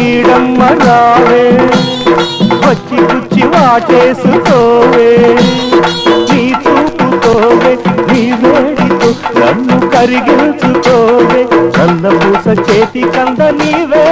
ఈడమ్మ రావే వచ్చి గుచ్చి వాటేసుకోవే నీ చూపుతోవే నీ వేడితో నన్ను కరిగించుకోవే నల్లపూస చేతి కంద నీవే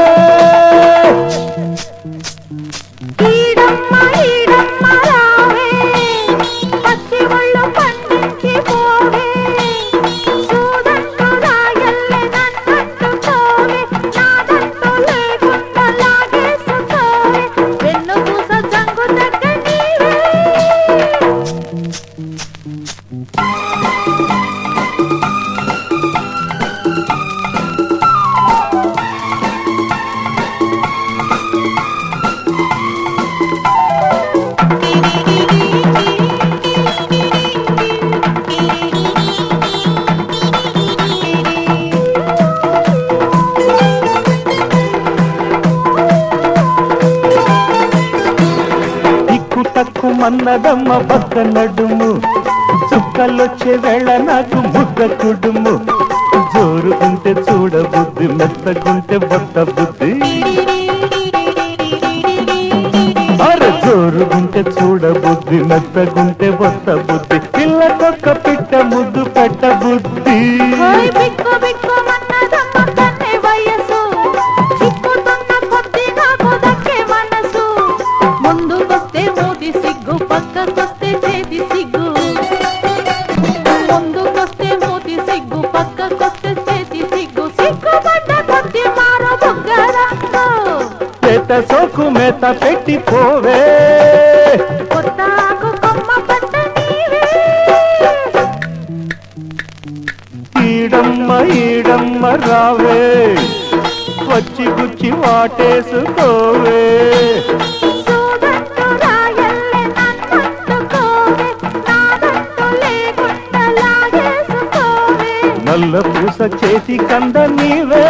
మన్నదమ్మ పక్క నడుము చుక్కలొచ్చే వేళ నాకు ముద్ద కుడుము జోరుకుంటే చూడబుద్ధి మెత్తకుంటే బొత్త బుద్ధి అరే జోరుగుంటే చూడబుద్ధి మెత్తకుంటే బొత్త బుద్ధి పిల్లకొక్క పిట్ట ముద్దు పెట్ట బుద్ధి సోకు మేత పెట్టి పోవే ఈడమ్మ రావే వచ్చి గుచ్చి వాటేసుకోవే నల్ల పూస చేతి కంద నీవే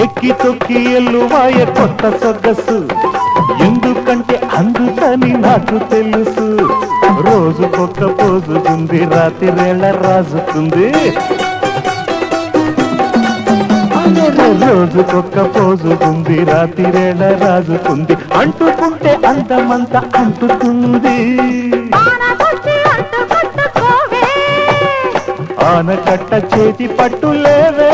ఎక్కి తొక్కి ఎల్లువాయ కొత్త సొగసు ఎందుకంటే అందుకని నాకు తెలుసు రోజుకొక్క పోజుకుంది రాత్రివేళ రాజుకుంది రోజుకొక్క పోజుకుంది రాత్రివేళ రాజుకుంది అంటుకుంటే అందమంత అంటుకుంది ఆనకట్ట చేతి పట్టులేవే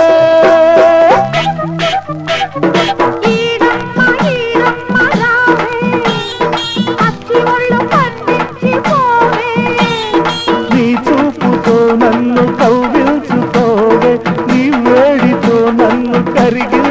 నీ చూపుతో నన్ను కౌగిల్చుకోవే నీ వేడితో నన్ను కరిగి